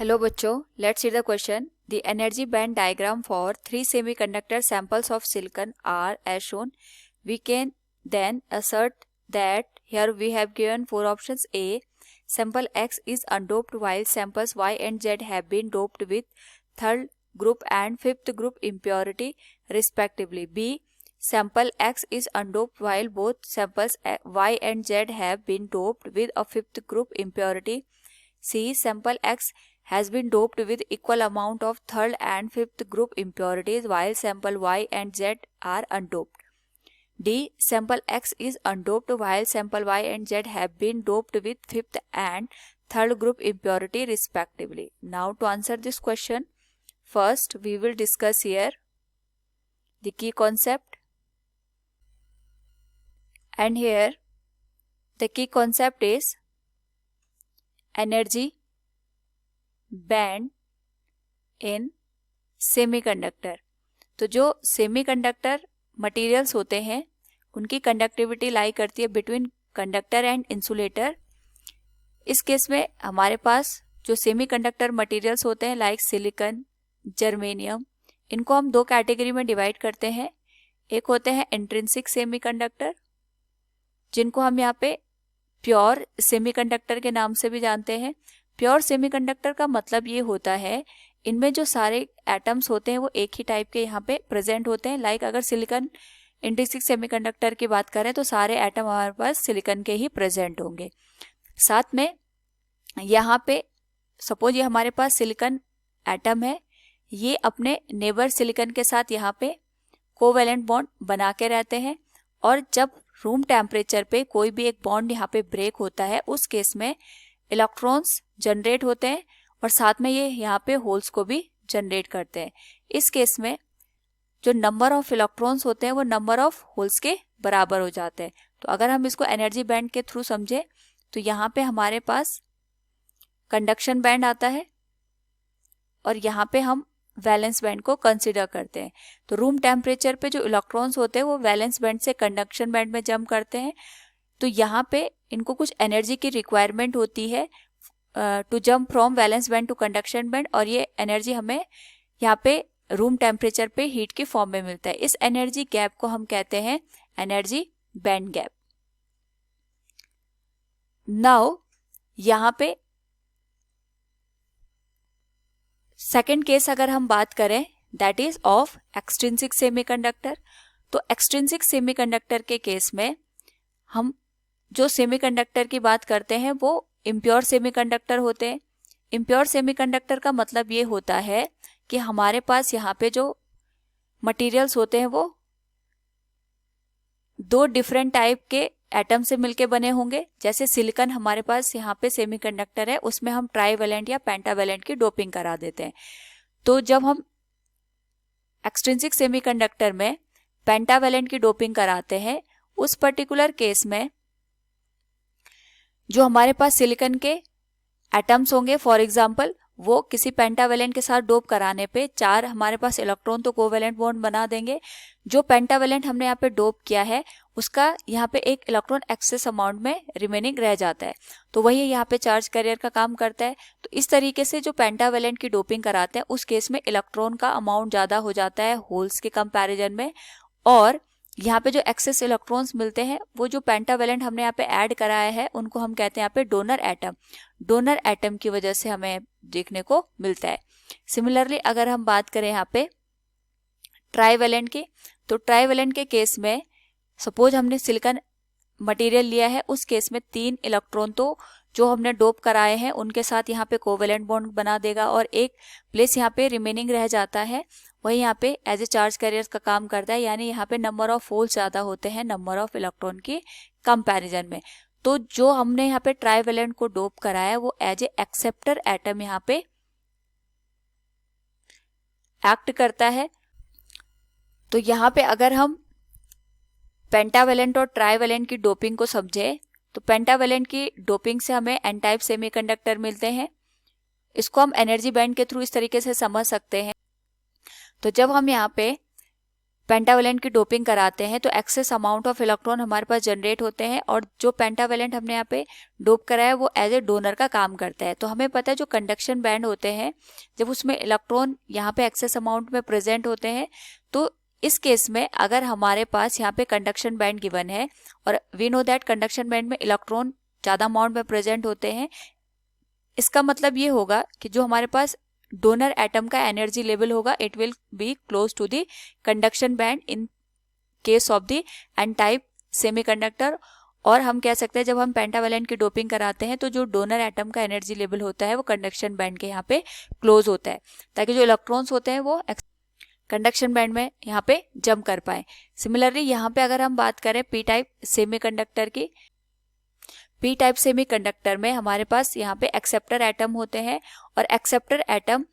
Hello बच्चों, let's see the question. The energy band diagram for 3 semiconductor samples of silicon are as shown. We can then assert that here we have given 4 options. A. Sample X is undoped while samples Y and Z have been doped with third group and fifth group impurity respectively. B. Sample X is undoped while both samples Y and Z have been doped with a fifth group impurity. C. Sample X has been doped with equal amount of third and fifth group impurities while sample Y and Z are undoped. D. Sample X is undoped while sample Y and Z have been doped with fifth and third group impurity respectively. Now to answer this question, first we will discuss here the key concept, and here the key concept is energy band in semiconductor. तो जो semiconductor materials होते हैं उनकी conductivity लाई करती है between conductor and insulator. इस case में हमारे पास जो सेमीकंडक्टर मटेरियल्स होते हैं लाइक सिलिकॉन, जर्मेनियम, इनको हम दो कैटेगरी में डिवाइड करते हैं. एक होते हैं इंट्रिंसिक सेमीकंडक्टर, जिनको हम यहाँ पे प्योर सेमीकंडक्टर के नाम से भी जानते हैं. प्योर सेमीकंडक्टर का मतलब ये होता है इनमें जो सारे एटम्स होते हैं वो एक ही टाइप के यहाँ पे प्रेजेंट होते हैं. लाइक अगर सिलिकॉन इंट्रिंसिक सेमीकंडक्टर की बात करें तो सारे एटम हमारे पास सिलिकॉन के ही प्रेजेंट होंगे. साथ में यहाँ पे सपोज ये हमारे पास सिलिकॉन एटम है, ये अपने नेबर सिलिकॉन के साथ यहाँ पे कोवेलेंट बॉन्ड बना के रहते हैं, और जब रूम टेम्परेचर पे कोई भी एक बॉन्ड यहाँ पे ब्रेक होता है उस केस में इलेक्ट्रॉन्स जनरेट होते हैं और साथ में ये यहाँ पे होल्स को भी जनरेट करते हैं. इस केस में जो नंबर ऑफ इलेक्ट्रॉन्स होते हैं वो नंबर ऑफ होल्स के बराबर हो जाते हैं. तो अगर हम इसको एनर्जी बैंड के थ्रू समझे तो यहाँ पे हमारे पास कंडक्शन बैंड आता है और यहाँ पे हम वैलेंस बैंड को कंसिडर करते हैं. तो रूम टेम्परेचर पे जो इलेक्ट्रॉन्स होते हैं वो वैलेंस बैंड से कंडक्शन बैंड में जंप करते हैं. तो यहाँ पे इनको कुछ एनर्जी की रिक्वायरमेंट होती है to jump from valence band to conduction band, और ये एनर्जी हमें यहाँ पे रूम टेम्परेचर पे हीट की फॉर्म में मिलता है. इस एनर्जी गैप को हम कहते हैं एनर्जी बैंड गैप. नाउ यहाँ पे सेकेंड केस अगर हम बात करें that is of extrinsic semiconductor. तो एक्सट्रिंसिक सेमीकंडक्टर के केस में हम जो सेमीकंडक्टर की बात करते हैं वो इम्प्योर सेमीकंडक्टर होते हैं. इम्प्योर सेमीकंडक्टर का मतलब ये होता है कि हमारे पास यहाँ पे जो मटेरियल्स होते हैं वो दो डिफरेंट टाइप के एटम से मिलके बने होंगे. जैसे सिलिकॉन हमारे पास यहाँ पे सेमीकंडक्टर है, उसमें हम ट्राईवैलेंट या पेंटावैलेंट की डोपिंग करा देते हैं. तो जब हम एक्सट्रिंसिक सेमीकंडक्टर में पेंटावैलेंट की डोपिंग कराते हैं उस पर्टिकुलर केस में जो हमारे पास सिलिकॉन के एटम्स होंगे, फॉर एग्जांपल वो किसी पेंटावैलेंट के साथ डोप कराने पे 4 हमारे पास इलेक्ट्रॉन तो कोवेलेंट बॉन्ड बना देंगे. जो पेंटावैलेंट हमने यहाँ पे डोप किया है उसका यहाँ पे एक इलेक्ट्रॉन एक्सेस अमाउंट में रिमेनिंग रह जाता है, तो वही यहाँ पे चार्ज कैरियर का काम करता है. तो इस तरीके से जो पेंटावैलेंट की डोपिंग कराते हैं उस केस में इलेक्ट्रॉन का अमाउंट ज्यादा हो जाता है होल्स के कंपेरिजन में, और यहाँ पे जो एक्सेस इलेक्ट्रॉन्स मिलते हैं वो जो पेंटावैलेंट हमने यहाँ पे ऐड कराया है उनको हम कहते हैं यहाँ पे डोनर एटम. डोनर एटम की वजह से हमें देखने को मिलता है. सिमिलरली अगर हम बात करें यहाँ पे ट्राईवैलेंट की, तो ट्राईवैलेंट के केस में सपोज हमने सिलिकॉन मटेरियल लिया है, उस केस में 3 इलेक्ट्रॉन तो जो हमने डोप कराए हैं उनके साथ यहाँ पे कोवेलेंट बॉन्ड बना देगा और एक प्लेस यहाँ पे रिमेनिंग रह जाता है, वही यहाँ पे एज ए चार्ज कैरियर का काम करता है. यानी यहाँ पे नंबर ऑफ होल्स ज्यादा होते हैं नंबर ऑफ इलेक्ट्रॉन के कंपैरिजन में. तो जो हमने यहाँ पे ट्राईवैलेंट को डोप कराया है वो एज ए एक्सेप्टर एटम यहाँ पे एक्ट करता है. तो यहाँ पे अगर हम पेंटावैलेंट और ट्राईवैलेंट की डोपिंग को समझे तो पेंटावैलेंट की डोपिंग से हमें एन टाइप सेमीकंडक्टर मिलते हैं. इसको हम एनर्जी बैंड के थ्रू इस तरीके से समझ सकते हैं. तो जब हम यहाँ पे पेंटावेलेंट की डोपिंग कराते हैं तो एक्सेस अमाउंट ऑफ इलेक्ट्रॉन हमारे पास जनरेट होते हैं, और जो पेंटावेलेंट हमने यहाँ पे डोप कराया है वो एज ए डोनर का काम करता है। तो हमें पता है जो कंडक्शन बैंड होते हैं जब उसमें इलेक्ट्रॉन यहाँ पे एक्सेस अमाउंट में प्रेजेंट होते हैं, तो इस केस में अगर हमारे पास यहाँ पे कंडक्शन बैंड गिवन है और we know that conduction band में इलेक्ट्रॉन ज़्यादा अमाउंट में प्रेजेंट होते हैं, इसका मतलब ये होगा कि जो हमारे पास डोनर एटम का एनर्जी लेवल होगा it will be close to the conduction band in case of the n type semiconductor. और हम कह सकते हैं जब हम पेंटावेलेंट की डोपिंग कराते हैं तो जो डोनर एटम का एनर्जी लेवल होता है वो कंडक्शन बैंड के यहाँ पे क्लोज होता है, ताकि जो इलेक्ट्रॉन्स होते हैं वो कंडक्शन बैंड में यहाँ पे जंप कर पाए। सिमिलरली यहाँ पे अगर हम बात करें पी टाइप सेमीकंडक्टर की, पी टाइप सेमीकंडक्टर में हमारे पास यहाँ पे एक्सेप्टर एटम होते हैं और एक्सेप्टर एटम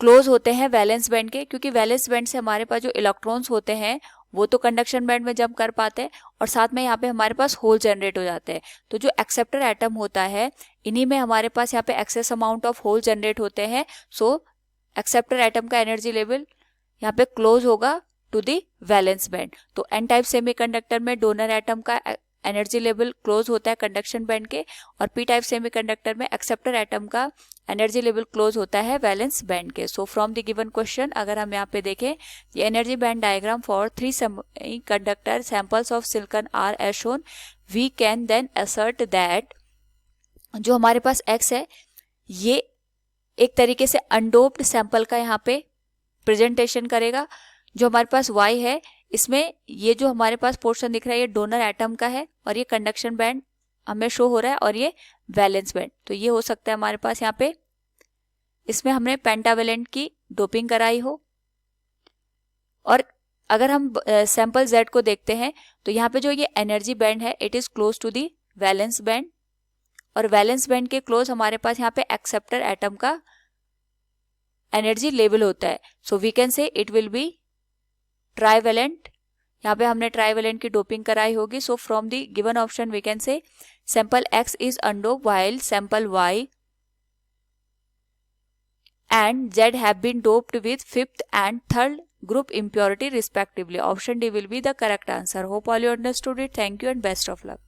क्लोज होते हैं वैलेंस बैंड के, क्योंकि वैलेंस बैंड से हमारे पास जो इलेक्ट्रॉन्स होते हैं वो तो कंडक्शन बैंड में जंप कर पाते हैं और साथ में यहाँ पे हमारे पास होल जनरेट हो जाते हैं। तो जो एक्सेप्टर एटम होता है इन्हीं में हमारे पास यहाँ पे excess amount of hole generate होते हैं। सो एक्सेप्टर एटम का एनर्जी लेवल यहाँ पे क्लोज होगा टू दी वैलेंस बैंड। तो एन टाइप सेमीकंडक्टर में डोनर एटम का एनर्जी लेवल क्लोज होता है कंडक्शन बैंड के, और पी टाइप सेमीकंडक्टर में एक्सेप्टर एटम का एनर्जी लेवल क्लोज होता है वैलेंस बैंड के। So from the given question अगर हम यहाँ पे देखें the energy band diagram for 3 semiconductor samples of silicon are as shown, we can then assert that जो हमारे पास एक्स है ये एक तरीके से अनडोप्ड सैंपल का यहाँ पे प्रेजेंटेशन करेगा। जो हमारे पास y है इसमें ये जो हमारे पास पोर्शन दिख रहा है ये डोनर एटम का है और ये कंडक्शन बैंड हमें शो हो रहा है और ये वैलेंस बैंड। तो ये हो सकता है हमारे पास यहाँ पे इसमें हमने पेंटावेलेंट की डोपिंग कराई हो। और अगर हम सैंपल Z को देखते हैं तो यहाँ पे जो ये एनर्जी बैंड है it is close to the valence band, और वैलेंस बैंड के क्लोज हमारे पास यहाँ पे एक्सेप्टर एटम का एनर्जी लेवल होता है। So we can say it will be trivalent. यहाँ पे हमने ट्राइवेलेंट की डोपिंग कराई होगी। So from the given option we can say sample X is undoped while sample Y and Z have been doped with 5th and 3rd group impurity respectively. Option D will be the correct answer. Hope all you understood it. Thank you and best of luck.